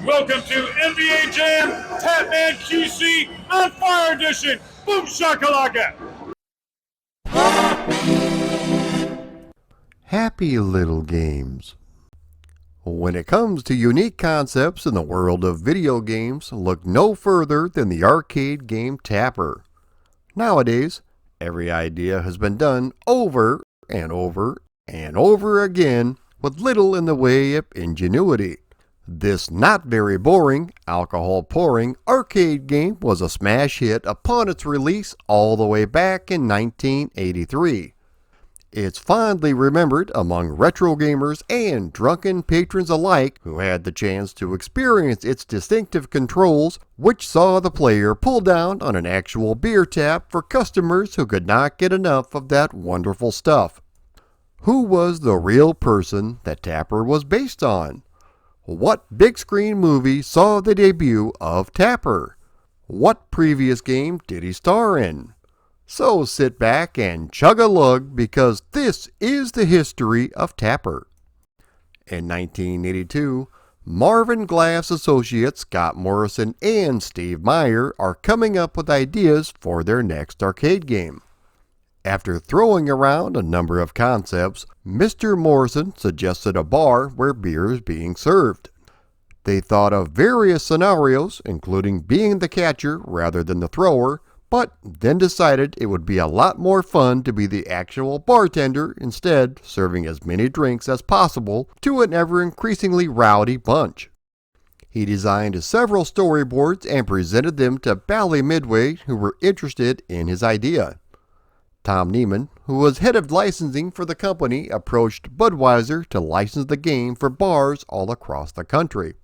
Welcome to NBA Jam Tapman QC on Fire Edition. Boom shakalaka. Happy little games. When it comes to unique concepts in the world of video games, look no further than the arcade game Tapper. Nowadays, every idea has been done over and over and over again with little in the way of ingenuity. This not very boring, alcohol-pouring arcade game was a smash hit upon its release all the way back in 1983. It's fondly remembered among retro gamers and drunken patrons alike who had the chance to experience its distinctive controls, which saw the player pull down on an actual beer tap for customers who could not get enough of that wonderful stuff. Who was the real person that Tapper was based on? What big screen movie saw the debut of Tapper? What previous game did he star in? So sit back and chug a lug because this is the history of Tapper. In 1982, Marvin Glass associates Scott Morrison and Steve Meyer are coming up with ideas for their next arcade game. After throwing around a number of concepts, Mr. Morrison suggested a bar where beer is being served. They thought of various scenarios, including being the catcher rather than the thrower, but then decided it would be a lot more fun to be the actual bartender, instead serving as many drinks as possible to an ever-increasingly rowdy bunch. He designed several storyboards and presented them to Bally Midway, who were interested in his idea. Tom Neiman, who was head of licensing for the company, approached Budweiser to license the game for bars all across the country.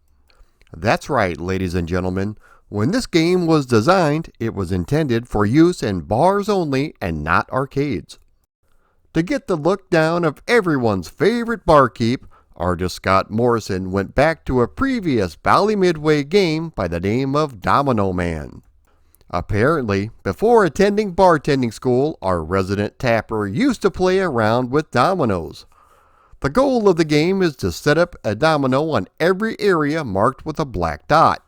That's right, ladies and gentlemen. When this game was designed, it was intended for use in bars only and not arcades. To get the look down of everyone's favorite barkeep, artist Scott Morrison went back to a previous Bally Midway game by the name of Domino Man. Apparently, before attending bartending school, our resident tapper used to play around with dominoes. The goal of the game is to set up a domino on every area marked with a black dot.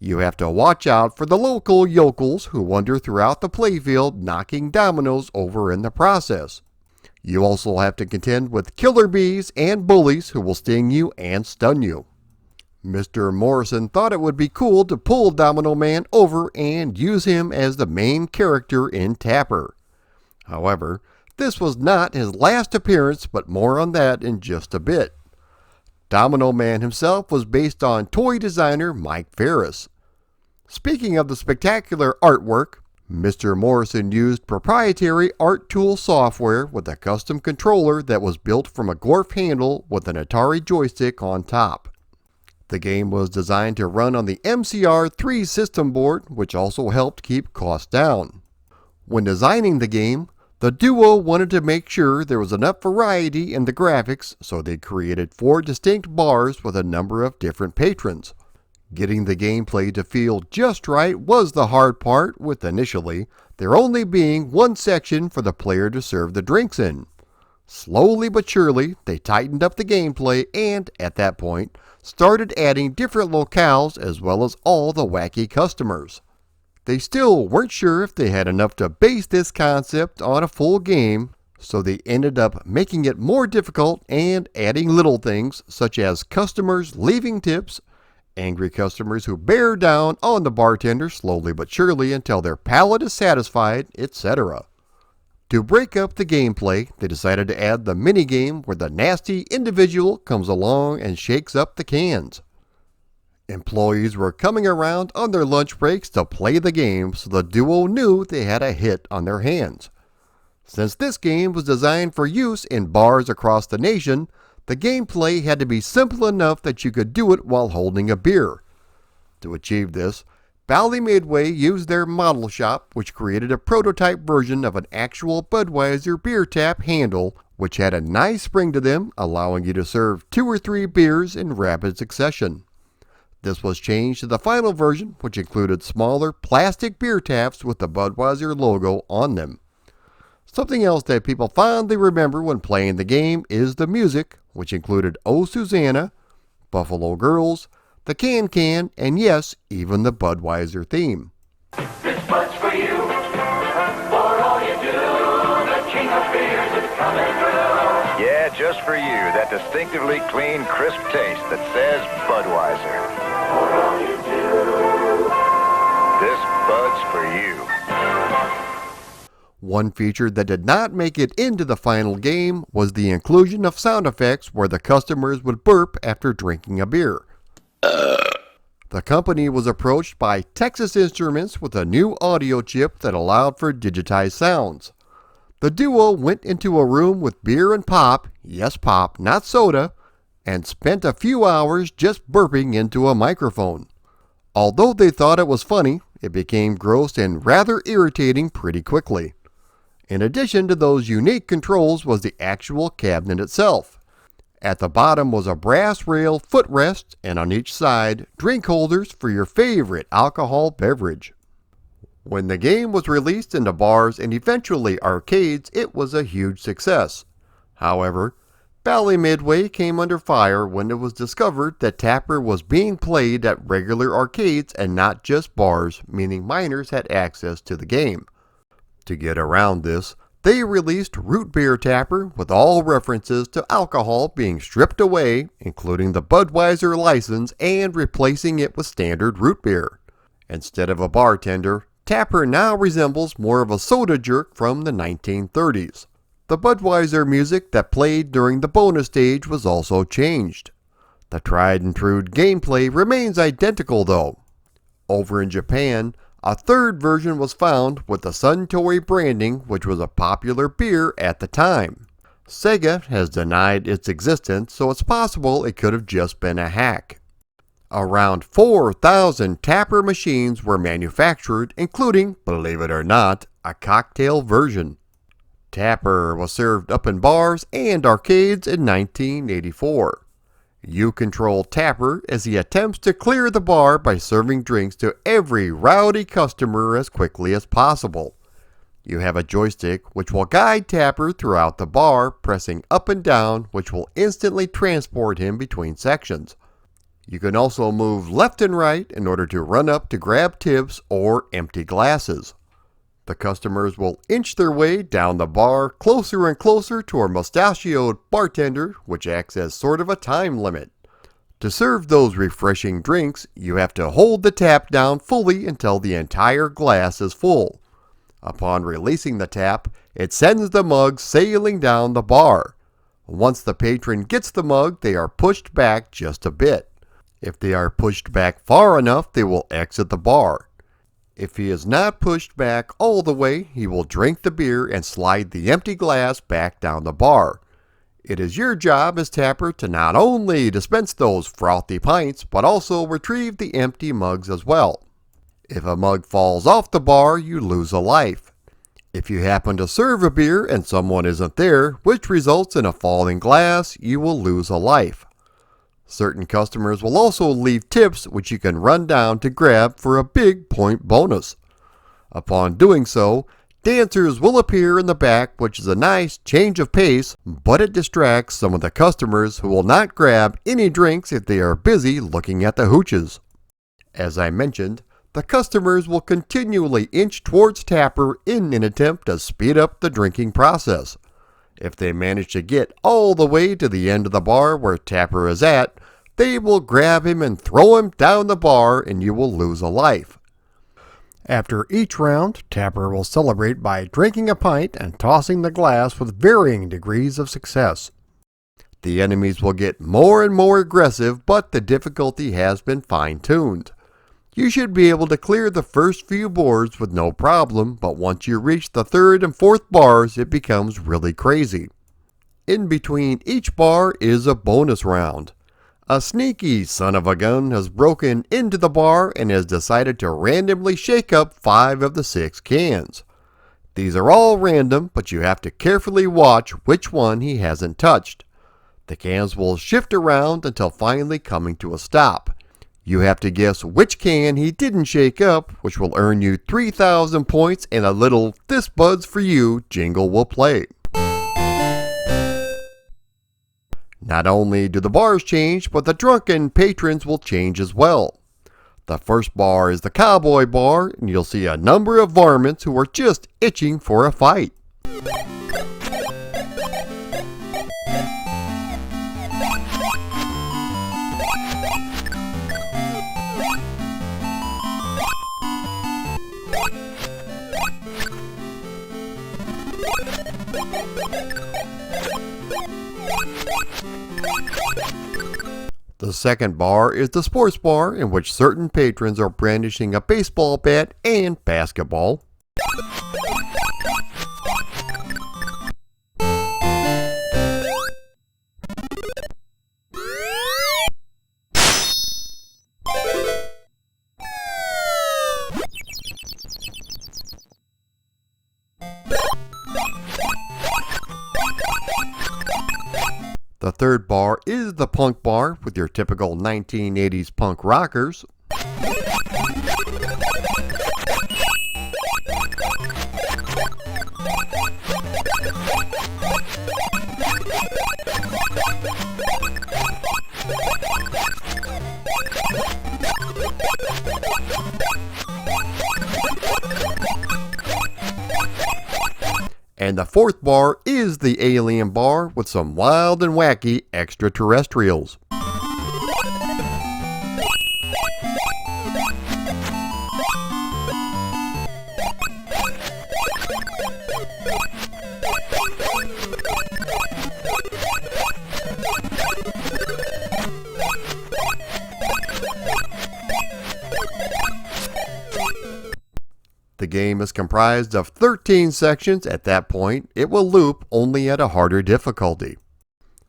You have to watch out for the local yokels who wander throughout the playfield, knocking dominoes over in the process. You also have to contend with killer bees and bullies who will sting you and stun you. Mr. Morrison thought it would be cool to pull Domino Man over and use him as the main character in Tapper. However, this was not his last appearance, but more on that in just a bit. Domino Man himself was based on toy designer Mike Ferris. Speaking of the spectacular artwork, Mr. Morrison used proprietary art tool software with a custom controller that was built from a Gorf handle with an Atari joystick on top. The game was designed to run on the MCR3 system board, which also helped keep costs down. When designing the game, the duo wanted to make sure there was enough variety in the graphics, so they created 4 distinct bars with a number of different patrons. Getting the gameplay to feel just right was the hard part, with initially there only being one section for the player to serve the drinks in. Slowly but surely, they tightened up the gameplay and, at that point, started adding different locales as well as all the wacky customers. They still weren't sure if they had enough to base this concept on a full game, so they ended up making it more difficult and adding little things such as customers leaving tips, angry customers who bear down on the bartender slowly but surely until their palate is satisfied, etc. To break up the gameplay, they decided to add the minigame where the nasty individual comes along and shakes up the cans. Employees were coming around on their lunch breaks to play the game, so the duo knew they had a hit on their hands. Since this game was designed for use in bars across the nation, the gameplay had to be simple enough that you could do it while holding a beer. To achieve this, Bally Midway used their model shop, which created a prototype version of an actual Budweiser beer tap handle, which had a nice spring to them, allowing you to serve 2 or 3 beers in rapid succession. This was changed to the final version, which included smaller plastic beer taps with the Budweiser logo on them. Something else that people fondly remember when playing the game is the music, which included Oh Susanna, Buffalo Girls, the can, and yes, even the Budweiser theme. This bud's for you, for all you do. The king of beers is coming through. Yeah, just for you, that distinctively clean, crisp taste that says Budweiser. For all you do. This Bud's for you. One feature that did not make it into the final game was the inclusion of sound effects where the customers would burp after drinking a beer. The company was approached by Texas Instruments with a new audio chip that allowed for digitized sounds. The duo went into a room with beer and pop, yes pop, not soda, and spent a few hours just burping into a microphone. Although they thought it was funny, it became gross and rather irritating pretty quickly. In addition to those unique controls was the actual cabinet itself. At the bottom was a brass rail footrest, and on each side, drink holders for your favorite alcohol beverage. When the game was released into bars and eventually arcades, it was a huge success. However, Bally Midway came under fire when it was discovered that Tapper was being played at regular arcades and not just bars, meaning minors had access to the game. To get around this, they released Root Beer Tapper with all references to alcohol being stripped away, including the Budweiser license, and replacing it with standard root beer. Instead of a bartender, Tapper now resembles more of a soda jerk from the 1930s. The Budweiser music that played during the bonus stage was also changed. The tried and true gameplay remains identical though. Over in Japan, a third version was found with the Suntory branding, which was a popular beer at the time. Sega has denied its existence, so it's possible it could have just been a hack. Around 4,000 Tapper machines were manufactured, including, believe it or not, a cocktail version. Tapper was served up in bars and arcades in 1984. You control Tapper as he attempts to clear the bar by serving drinks to every rowdy customer as quickly as possible. You have a joystick which will guide Tapper throughout the bar, pressing up and down, which will instantly transport him between sections. You can also move left and right in order to run up to grab tips or empty glasses. The customers will inch their way down the bar closer and closer to our mustachioed bartender, which acts as sort of a time limit. To serve those refreshing drinks, you have to hold the tap down fully until the entire glass is full. Upon releasing the tap, it sends the mug sailing down the bar. Once the patron gets the mug, they are pushed back just a bit. If they are pushed back far enough, they will exit the bar. If he is not pushed back all the way, he will drink the beer and slide the empty glass back down the bar. It is your job as Tapper to not only dispense those frothy pints, but also retrieve the empty mugs as well. If a mug falls off the bar, you lose a life. If you happen to serve a beer and someone isn't there, which results in a falling glass, you will lose a life. Certain customers will also leave tips which you can run down to grab for a big point bonus. Upon doing so, dancers will appear in the back, which is a nice change of pace, but it distracts some of the customers who will not grab any drinks if they are busy looking at the hooches. As I mentioned, the customers will continually inch towards Tapper in an attempt to speed up the drinking process. If they manage to get all the way to the end of the bar where Tapper is at, they will grab him and throw him down the bar and you will lose a life. After each round, Tapper will celebrate by drinking a pint and tossing the glass with varying degrees of success. The enemies will get more and more aggressive, but the difficulty has been fine-tuned. You should be able to clear the first few boards with no problem, but once you reach the third and fourth bars, it becomes really crazy. In between each bar is a bonus round. A sneaky son of a gun has broken into the bar and has decided to randomly shake up 5 of the 6 cans. These are all random, but you have to carefully watch which one he hasn't touched. The cans will shift around until finally coming to a stop. You have to guess which can he didn't shake up, which will earn you 3,000 points, and a little "This Bud's for You" jingle will play. Not only do the bars change, but the drunken patrons will change as well. The first bar is the cowboy bar, and you'll see a number of varmints who are just itching for a fight. The second bar is the sports bar, in which certain patrons are brandishing a baseball bat and basketball. The third bar is the punk bar with your typical 1980s punk rockers. And the fourth bar is the alien bar with some wild and wacky extraterrestrials. The game is comprised of 13 sections. At that point, it will loop, only at a harder difficulty.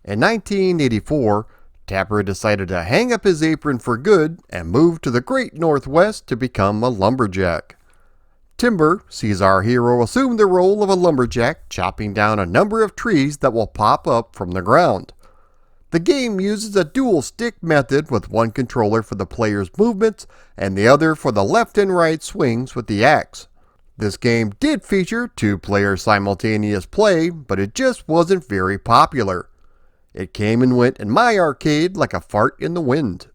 In 1984, Tapper decided to hang up his apron for good and move to the Great Northwest to become a lumberjack. Timber sees our hero assume the role of a lumberjack, chopping down a number of trees that will pop up from the ground. The game uses a dual stick method with one controller for the player's movements and the other for the left and right swings with the axe. This game did feature 2-player simultaneous play, but it just wasn't very popular. It came and went in my arcade like a fart in the wind.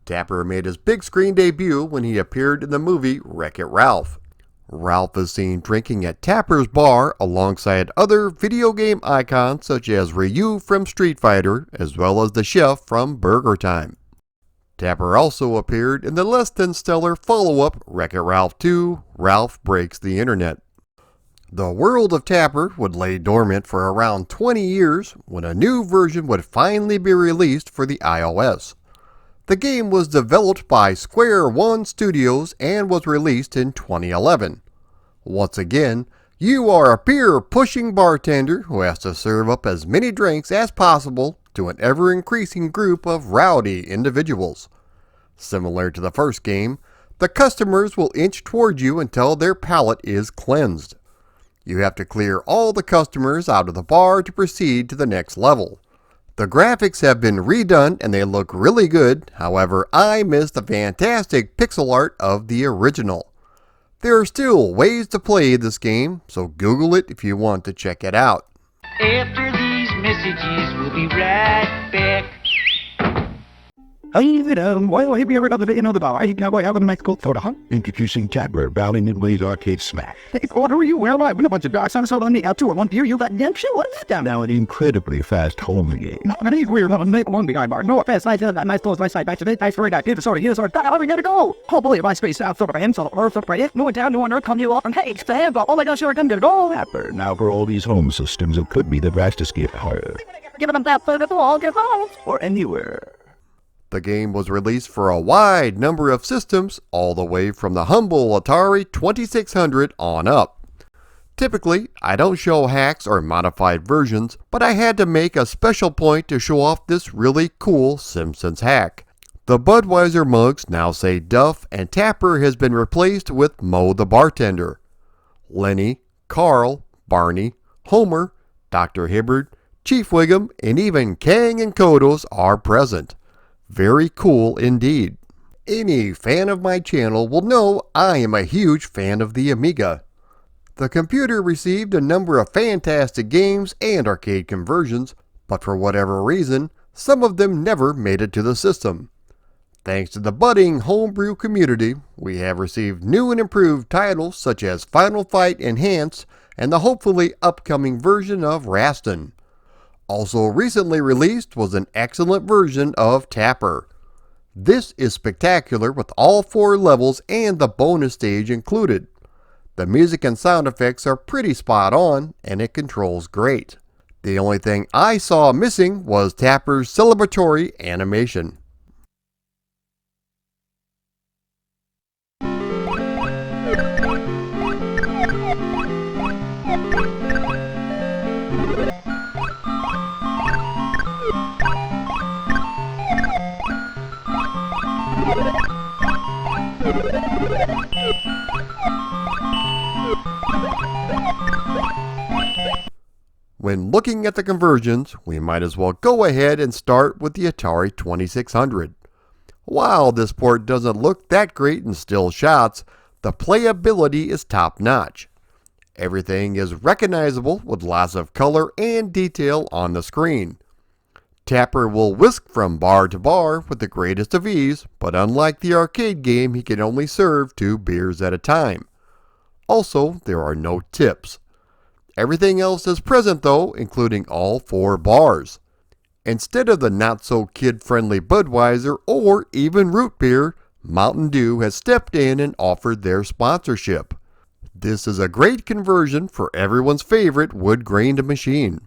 Tapper made his big screen debut when he appeared in the movie Wreck-It Ralph. Ralph is seen drinking at Tapper's bar alongside other video game icons such as Ryu from Street Fighter, as well as the chef from Burger Time. Tapper also appeared in the less than stellar follow-up Wreck-It Ralph 2, Ralph Breaks the Internet. The world of Tapper would lay dormant for around 20 years when a new version would finally be released for the iOS. The game was developed by Square One Studios and was released in 2011. Once again, you are a beer-pushing bartender who has to serve up as many drinks as possible to an ever-increasing group of rowdy individuals. Similar to the first game, the customers will inch toward you until their palate is cleansed. You have to clear all the customers out of the bar to proceed to the next level. The graphics have been redone and they look really good, however I miss the fantastic pixel art of the original. There are still ways to play this game, so Google it if you want to check it out. After these messages, we'll be right back. Well, have you ever done the video of the bar? I cowboy out of the Mexico soda, huh? Introducing Tapper, Valley Midway's Arcade Smash. Hey, what are you? Where am I? With a bunch of dogs. I'm so lonely out 2 or 1 beer. You got damn shit. What is that down? Now an incredibly fast home game. No, it is weird. I'm a one behind bar. No offense. I did that nice close my side back to it. Nice for it. I did. Sorry, here's our dial. We gotta go. Oh, believe my space south, sort of him, so earth, up right it. No one down, no one earth, come you off. And hey, it's the hand. Oh my gosh, you're going to go. Tapper, now for all these home systems, it could be the fastest gift horror. Giving them that third of the wall, get home. Or anywhere. The game was released for a wide number of systems, all the way from the humble Atari 2600 on up. Typically, I don't show hacks or modified versions, but I had to make a special point to show off this really cool Simpsons hack. The Budweiser mugs now say Duff, and Tapper has been replaced with Moe the bartender. Lenny, Carl, Barney, Homer, Dr. Hibbard, Chief Wiggum, and even Kang and Kodos are present. Very cool indeed. Any fan of my channel will know I am a huge fan of the Amiga. The computer received a number of fantastic games and arcade conversions, but for whatever reason, some of them never made it to the system. Thanks to the budding homebrew community, we have received new and improved titles such as Final Fight Enhanced and the hopefully upcoming version of Raston. Also recently released was an excellent version of Tapper. This is spectacular with all 4 levels and the bonus stage included. The music and sound effects are pretty spot on and it controls great. The only thing I saw missing was Tapper's celebratory animation. When looking at the conversions, we might as well go ahead and start with the Atari 2600. While this port doesn't look that great in still shots, the playability is top notch. Everything is recognizable with lots of color and detail on the screen. Tapper will whisk from bar to bar with the greatest of ease, but unlike the arcade game, he can only serve 2 beers at a time. Also, there are no tips. Everything else is present though, including all 4 bars. Instead of the not-so-kid-friendly Budweiser or even root beer, Mountain Dew has stepped in and offered their sponsorship. This is a great conversion for everyone's favorite wood-grained machine.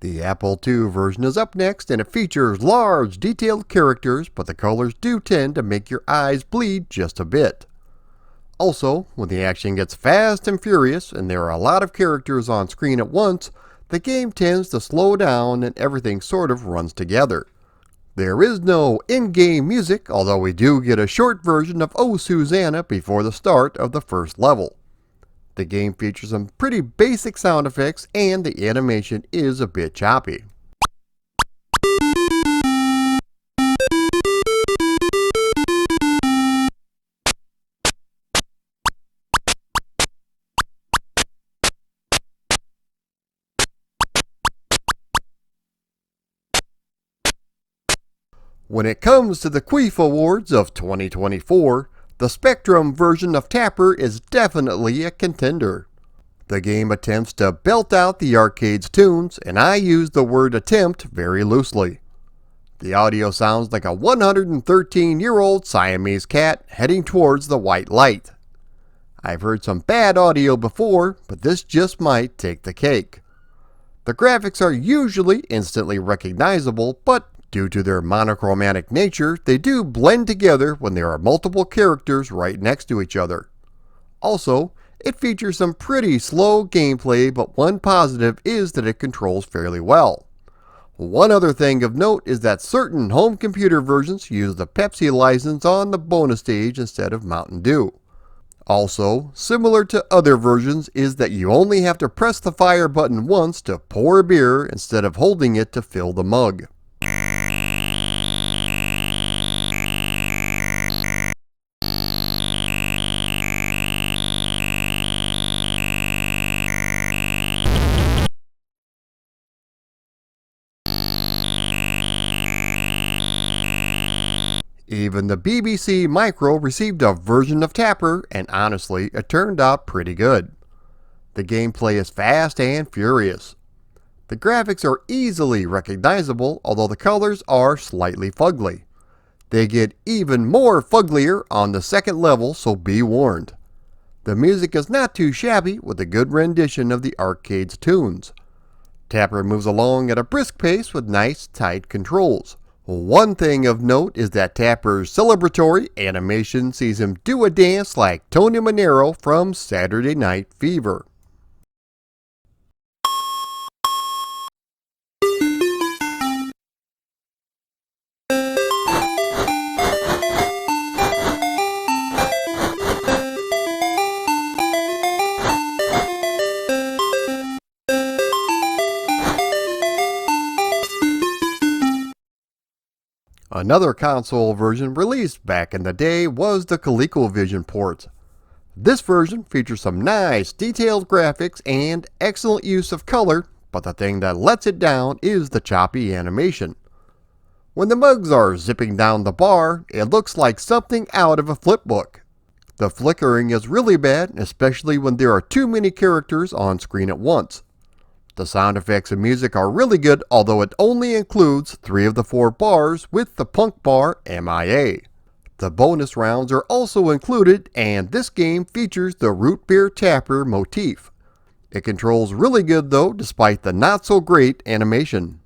The Apple II version is up next, and it features large, detailed characters, but the colors do tend to make your eyes bleed just a bit. Also, when the action gets fast and furious, and there are a lot of characters on screen at once, the game tends to slow down and everything sort of runs together. There is no in-game music, although we do get a short version of Oh Susanna before the start of the first level. The game features some pretty basic sound effects and the animation is a bit choppy. When it comes to the Queef Awards of 2024, the Spectrum version of Tapper is definitely a contender. The game attempts to belt out the arcade's tunes, and I use the word attempt very loosely. The audio sounds like a 113-year-old Siamese cat heading towards the white light. I've heard some bad audio before, but this just might take the cake. The graphics are usually instantly recognizable, but due to their monochromatic nature, they do blend together when there are multiple characters right next to each other. Also, it features some pretty slow gameplay, but one positive is that it controls fairly well. One other thing of note is that certain home computer versions use the Pepsi license on the bonus stage instead of Mountain Dew. Also, similar to other versions is that you only have to press the fire button once to pour a beer instead of holding it to fill the mug. Even the BBC Micro received a version of Tapper, and honestly, it turned out pretty good. The gameplay is fast and furious. The graphics are easily recognizable, although the colors are slightly fugly. They get even more fuglier on the second level, so be warned. The music is not too shabby, with a good rendition of the arcade's tunes. Tapper moves along at a brisk pace with nice, tight controls. One thing of note is that Tapper's celebratory animation sees him do a dance like Tony Manero from Saturday Night Fever. Another console version released back in the day was the ColecoVision port. This version features some nice detailed graphics and excellent use of color, but the thing that lets it down is the choppy animation. When the mugs are zipping down the bar, it looks like something out of a flipbook. The flickering is really bad, especially when there are too many characters on screen at once. The sound effects and music are really good, although it only includes 3 of the 4 bars with the punk bar MIA. The bonus rounds are also included, and this game features the root beer tapper motif. It controls really good though, despite the not so great animation.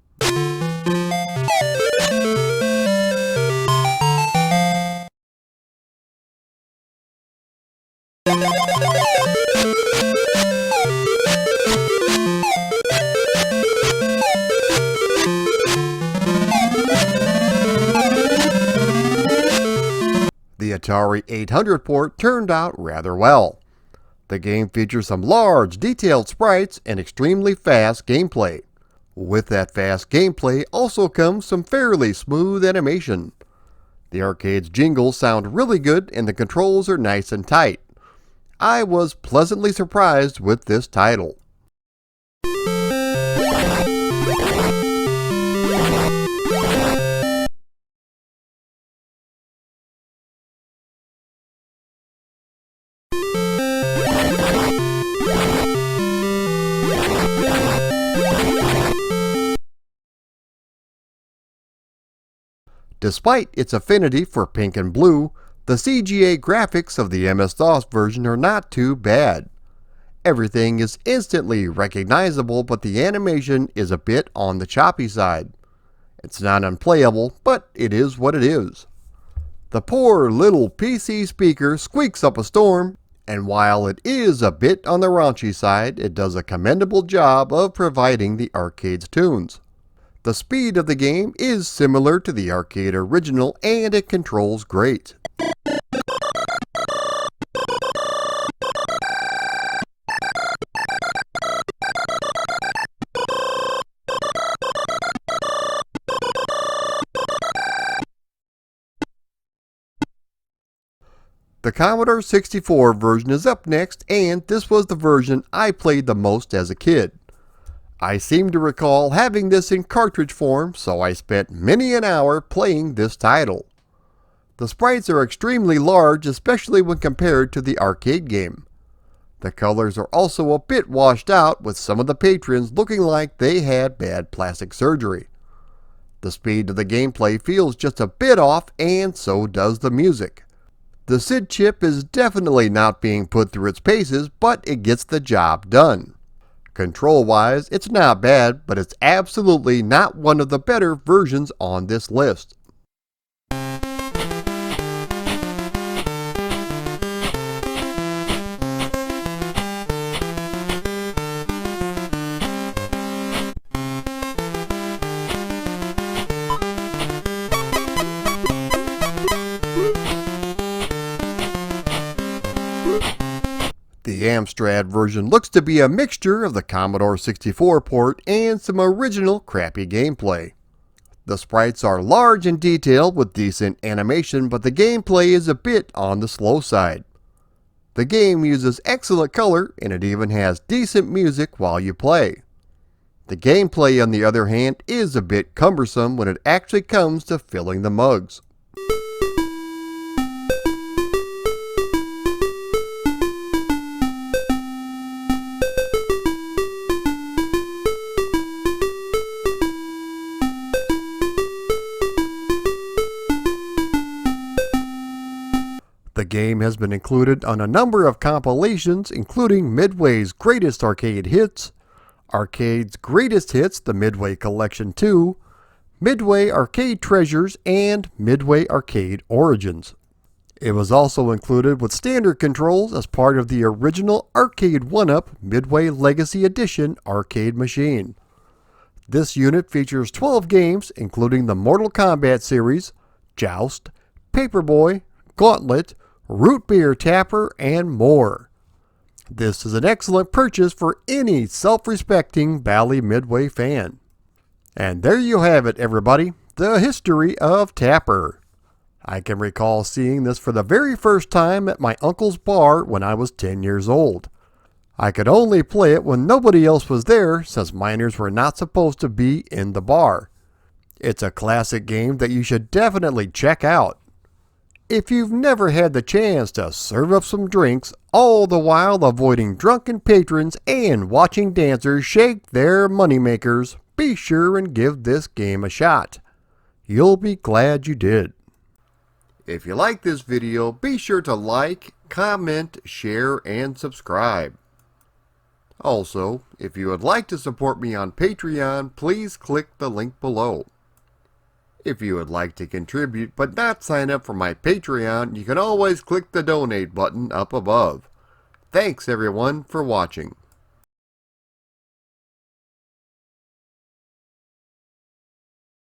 The Atari 800 port turned out rather well. The game features some large, detailed sprites and extremely fast gameplay. With that fast gameplay also comes some fairly smooth animation. The arcade's jingles sound really good and the controls are nice and tight. I was pleasantly surprised with this title. Despite its affinity for pink and blue, the CGA graphics of the MS-DOS version are not too bad. Everything is instantly recognizable, but the animation is a bit on the choppy side. It's not unplayable, but it is what it is. The poor little PC speaker squeaks up a storm, and while it is a bit on the raunchy side, it does a commendable job of providing the arcade's tunes. The speed of the game is similar to the arcade original, and it controls great. The Commodore 64 version is up next, and this was the version I played the most as a kid. I seem to recall having this in cartridge form, so I spent many an hour playing this title. The sprites are extremely large, especially when compared to the arcade game. The colors are also a bit washed out, with some of the patrons looking like they had bad plastic surgery. The speed of the gameplay feels just a bit off, and so does the music. The SID chip is definitely not being put through its paces, but it gets the job done. Control-wise, it's not bad, but it's absolutely not one of the better versions on this list. The Amstrad version looks to be a mixture of the Commodore 64 port and some original crappy gameplay. The sprites are large and detailed with decent animation, but the gameplay is a bit on the slow side. The game uses excellent color, and it even has decent music while you play. The gameplay, on the other hand, is a bit cumbersome when it actually comes to filling the mugs. The game has been included on a number of compilations, including Midway's Greatest Arcade Hits, Arcade's Greatest Hits, the Midway Collection 2, Midway Arcade Treasures, and Midway Arcade Origins. It was also included with standard controls as part of the original Arcade 1-Up Midway Legacy Edition arcade machine. This unit features 12 games, including the Mortal Kombat series, Joust, Paperboy, Gauntlet, Root Beer Tapper, and more. This is an excellent purchase for any self-respecting Bally Midway fan. And there you have it, everybody. the history of Tapper. I can recall seeing this for the very first time at my uncle's bar when I was 10 years old. I could only play it when nobody else was there since minors were not supposed to be in the bar. It's a classic game that you should definitely check out. If you've never had the chance to serve up some drinks, all the while avoiding drunken patrons and watching dancers shake their moneymakers, be sure and give this game a shot. You'll be glad you did. If you like this video, be sure to like, comment, share, and subscribe. Also, if you would like to support me on Patreon, please click the link below. If you would like to contribute but not sign up for my Patreon, you can always click the donate button up above. Thanks everyone for watching.